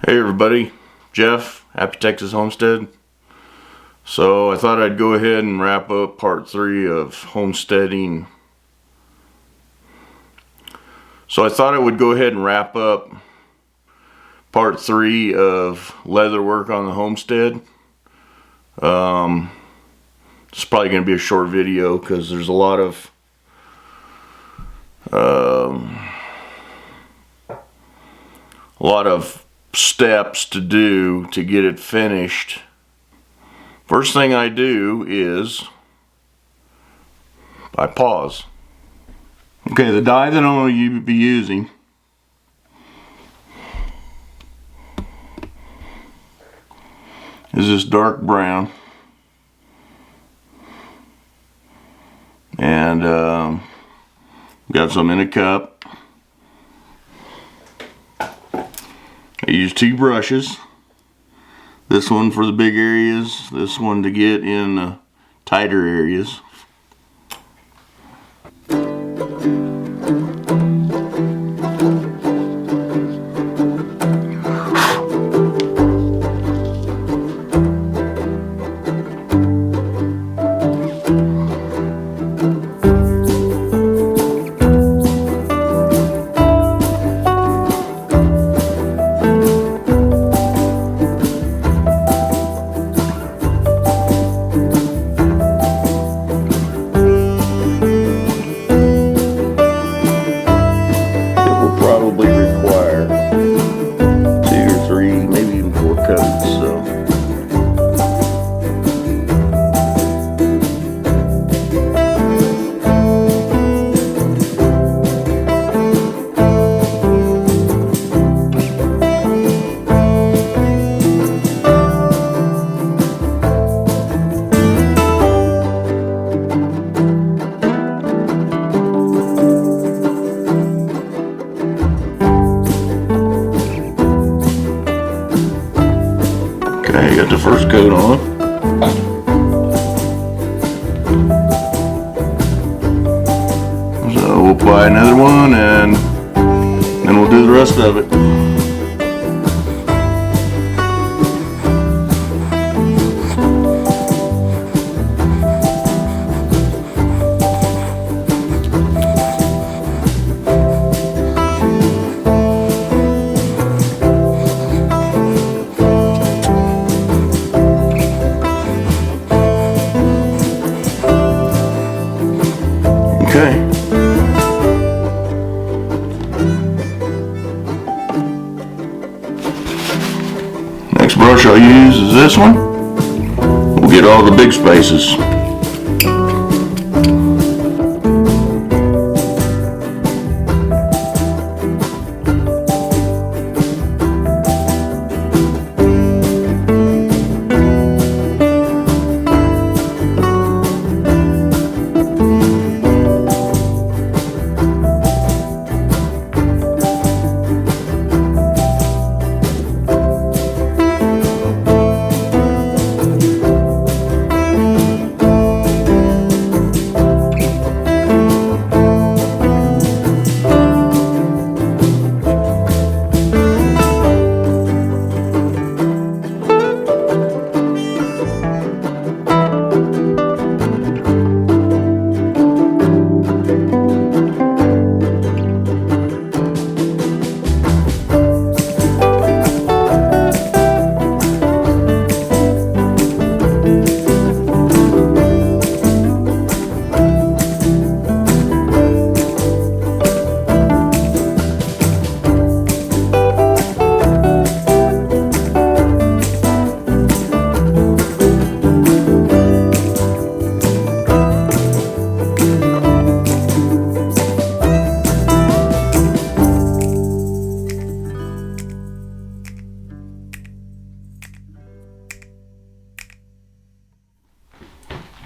Hey everybody, Jeff, Happy Texas Homestead. So I thought I'd go ahead and wrap up part 3 of homesteading. So I thought I would go ahead and wrap up part 3 of leatherwork on the homestead. It's probably going to be a short video because there's a lot of steps to do to get it finished. First thing I do is I pause. Okay, the dye that I'm going to be using is this dark brown, and got some in a cup. I use 2 brushes. This one for the big areas, this one to get in the tighter areas. Okay, got the first coat on. So we'll apply another one and then we'll do the rest of it. Okay. Next brush I'll use is this one. We'll get all the big spaces.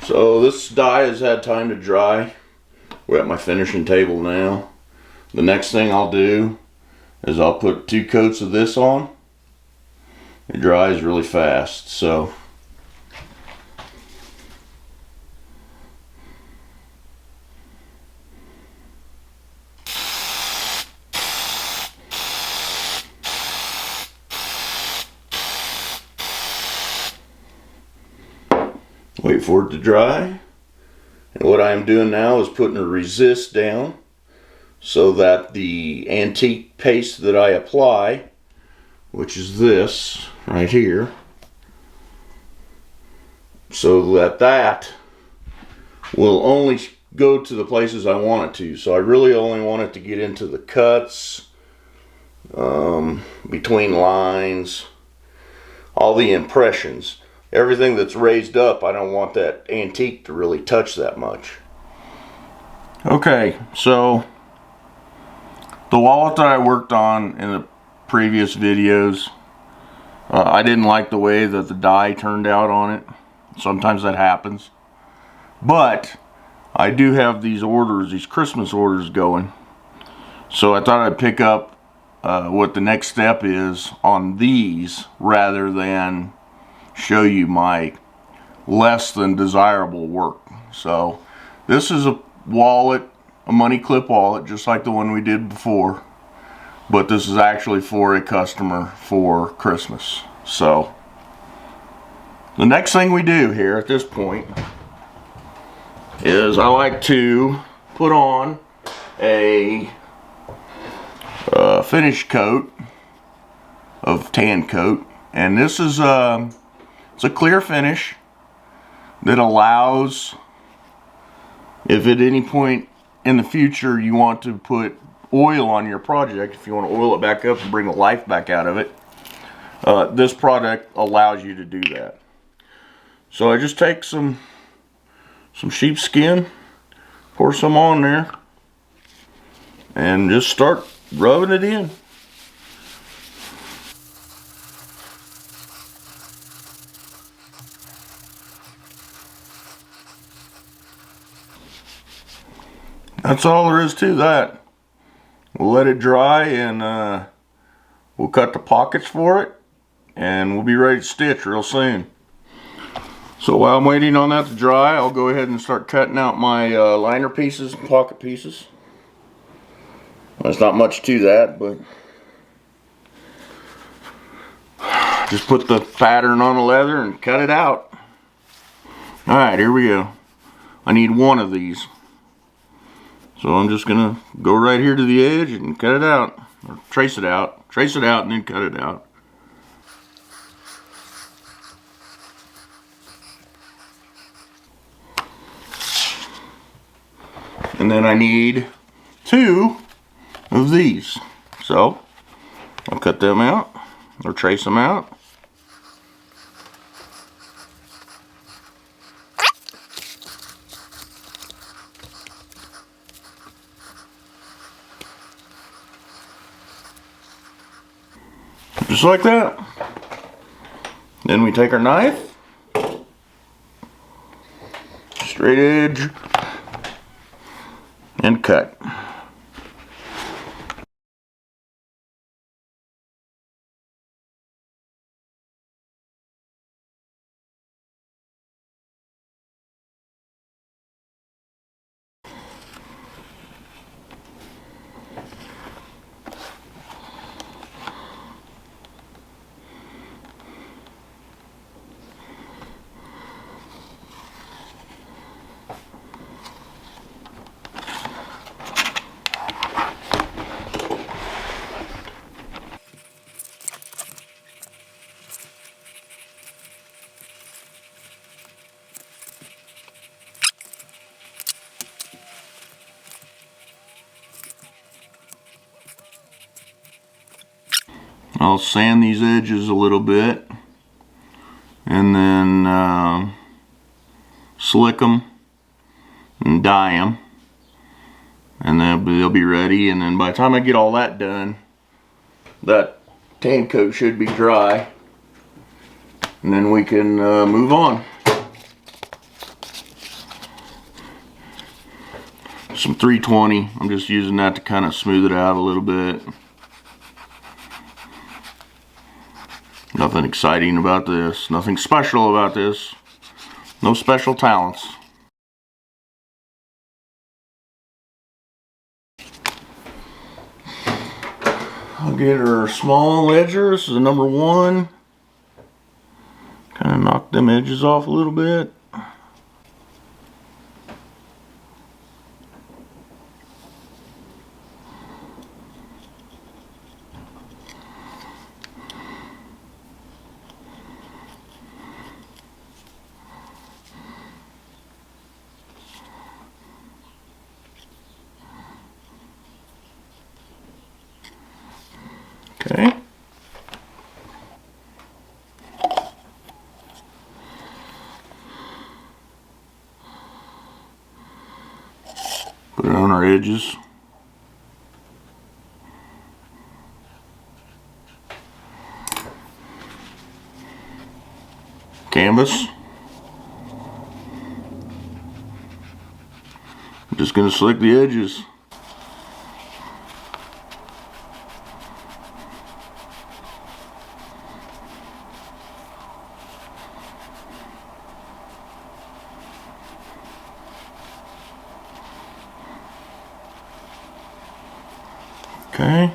So this dye has had time to dry. We're at my finishing table now. The next thing I'll do is I'll put 2 coats of this on. It dries really fast, so Wait for it to dry. And what I am doing now is putting a resist down so that the antique paste that I apply, which is this right here, so that will only go to the places I want it to. So I really only want it to get into the cuts, between lines, all the impressions. Everything that's raised up, I don't want that antique to really touch that much. Okay, so the wallet that I worked on in the previous videos, I didn't like the way that the die turned out on it. Sometimes that happens. But I do have these orders, these Christmas orders going. So I thought I'd pick up what the next step is on these rather than show you my less than desirable work. So this is a wallet, a money clip wallet, just like the one we did before, but this is actually for a customer for Christmas. So the next thing we do here at this point is I like to put on a finish coat of tan coat, and this is it's a clear finish that allows, if at any point in the future you want to put oil on your project, if you want to oil it back up and bring the life back out of it, this product allows you to do that. So I just take some sheepskin, pour some on there, and just start rubbing it in. That's all there is to that. We'll let it dry, and we'll cut the pockets for it, and we'll be ready to stitch real soon. So while I'm waiting on that to dry, I'll go ahead and start cutting out my liner pieces and pocket pieces. There's not much to that, but just put the pattern on the leather and cut it out. Alright, here we go. I need one of these. So I'm just gonna go right here to the edge and cut it out, or trace it out and then cut it out. And then I need 2 of these. So I'll cut them out or trace them out. Just like that. Then we take our knife, straight edge, and cut. I'll sand these edges a little bit and then slick them and dye them, and then they'll be ready. And then by the time I get all that done, that tan coat should be dry, and then we can move on. Some 320, I'm just using that to kind of smooth it out a little bit. Nothing exciting about this, nothing special about this, no special talents. I'll get our small edger. This is a number 1. Kind of knock them edges off a little bit. Okay. Put it on our edges. Canvas. I'm just going to slick the edges. Okay,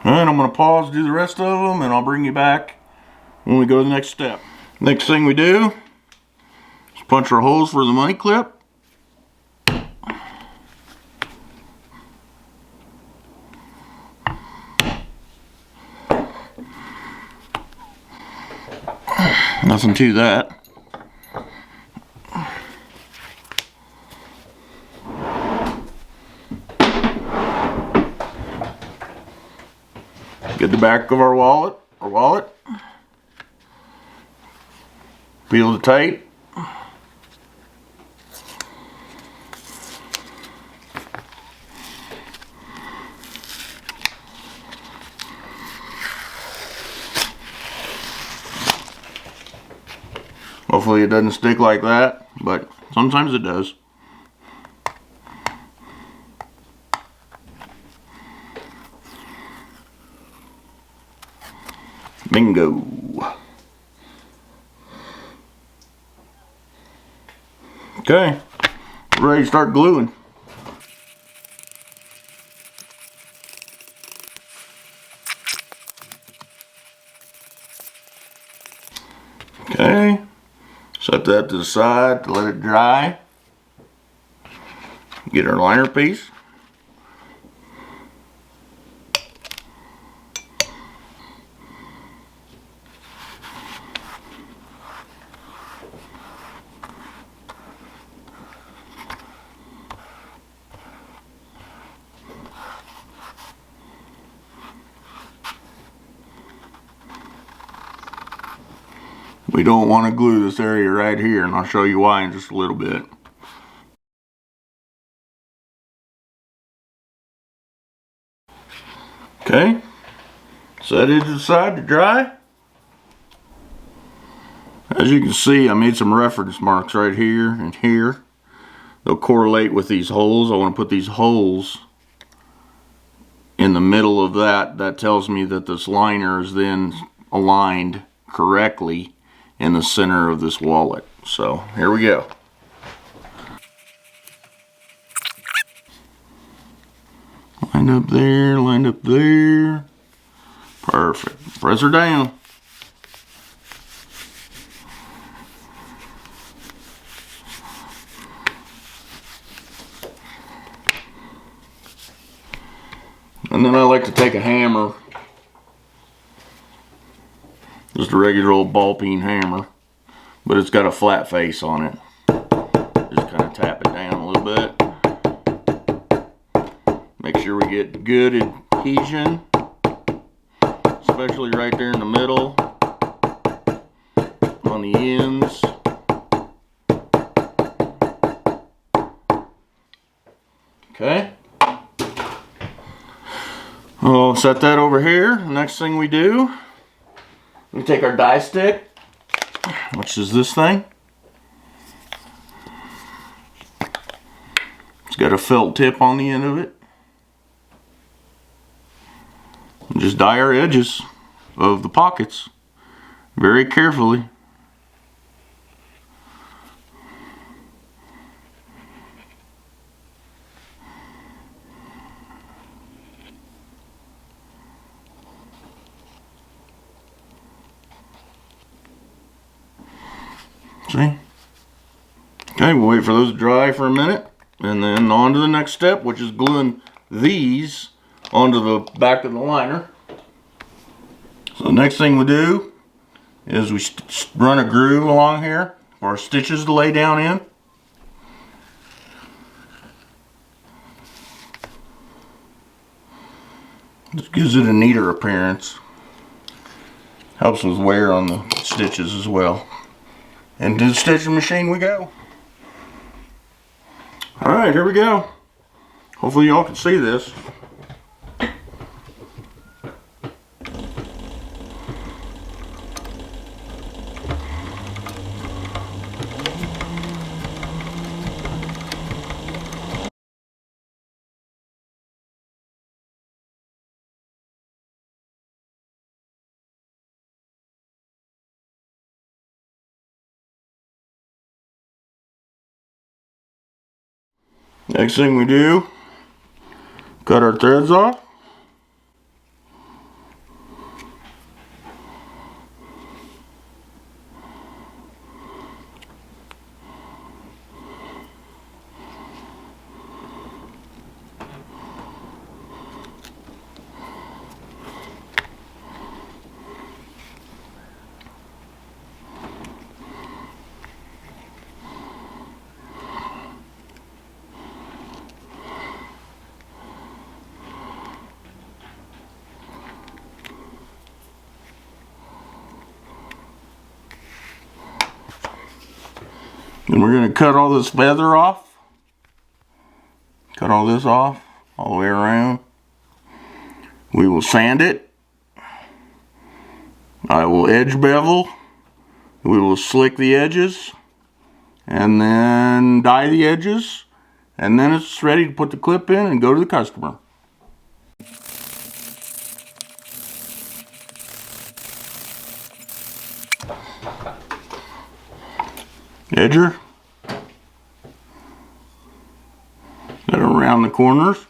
and I'm going to pause, do the rest of them, and I'll bring you back when we go to the next step. Next thing we do is punch our holes for the money clip. Nothing to that. Get the back of our wallet, peel the tape. Hopefully it doesn't stick like that, but sometimes it does. Bingo. Okay, ready to start gluing. Okay, set that to the side to let it dry. Get our liner piece. We don't want to glue this area right here, and I'll show you why in just a little bit. Okay, set it to the side to dry. As you can see, I made some reference marks right here and here. They'll correlate with these holes. I want to put these holes in the middle of that. That tells me that this liner is then aligned correctly in the center of this wallet. So here we go. Line up there, line up there. Perfect. Press her down. And then I like to take a hammer, just a regular old ball peen hammer, but it's got a flat face on it. Just kind of tap it down a little bit. Make sure we get good adhesion, especially right there in the middle, on the ends. Okay. I'll set that over here. Next thing we do, we take our die stick, which is this thing. It's got a felt tip on the end of it. And just die our edges of the pockets very carefully. See? Okay, we'll wait for those to dry for a minute, and then on to the next step, which is gluing these onto the back of the liner. So the next thing we do is we run a groove along here for our stitches to lay down in. Just gives it a neater appearance. Helps with wear on the stitches as well. And to the stitching machine we go. Alright, here we go. Hopefully y'all can see this. Next thing we do, cut our threads off. And we're going to cut all this feather off. Cut all this off, all the way around. We will sand it. I will edge bevel. We will slick the edges. And then dye the edges. And then it's ready to put the clip in and go to the customer. Edger. Got around the corners.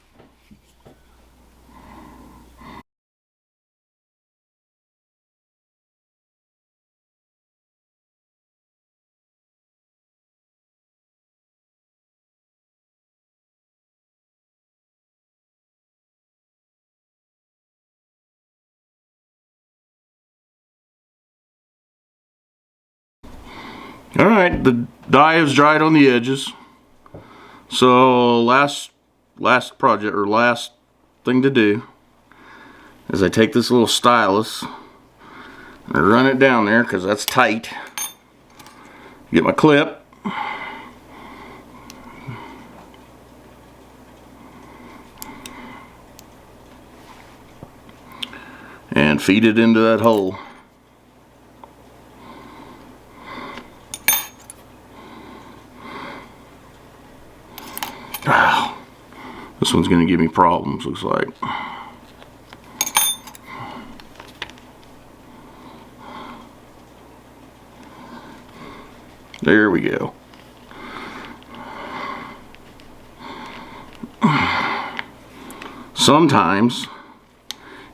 Alright, the dye is dried on the edges. So last project, or last thing to do, is I take this little stylus and I run it down there because that's tight. Get my clip. And feed it into that hole. This one's going to give me problems, looks like. There we go. Sometimes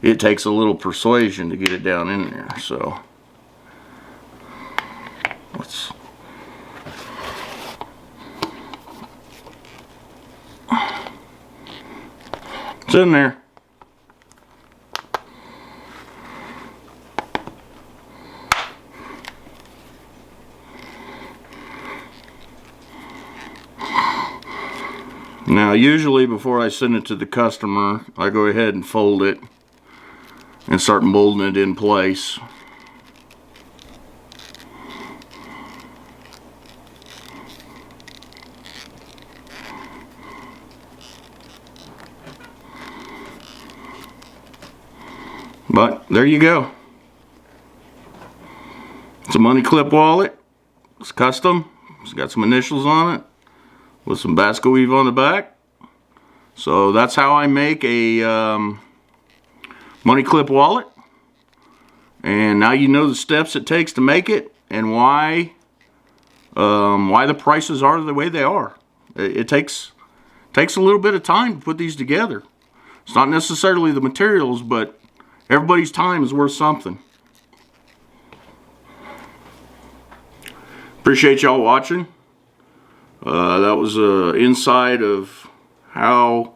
it takes a little persuasion to get it down in there, so let's it's in there. Now usually before I send it to the customer, I go ahead and fold it and start molding it in place. But there you go. It's a money clip wallet. It's custom. It's got some initials on it with some Basco weave on the back. So that's how I make a money clip wallet. And now you know the steps it takes to make it and why the prices are the way they are. It takes a little bit of time to put these together. It's not necessarily the materials, but everybody's time is worth something. Appreciate y'all watching. That was inside of how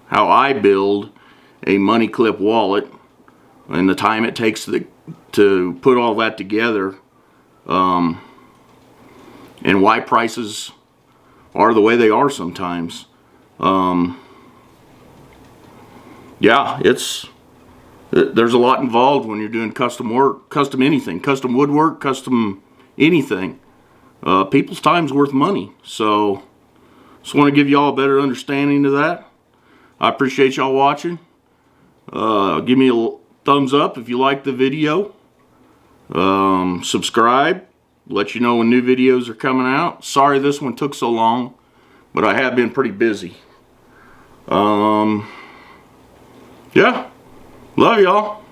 I build a money clip wallet and the time it takes to put all that together, and why prices are the way they are sometimes. yeah, there's a lot involved when you're doing custom work, custom anything, custom woodwork, custom anything. People's time's worth money, so just want to give y'all a better understanding of that. I appreciate y'all watching. Give me a thumbs up if you like the video. Subscribe, let you know when new videos are coming out. Sorry this one took so long, but I have been pretty busy. Yeah, love y'all.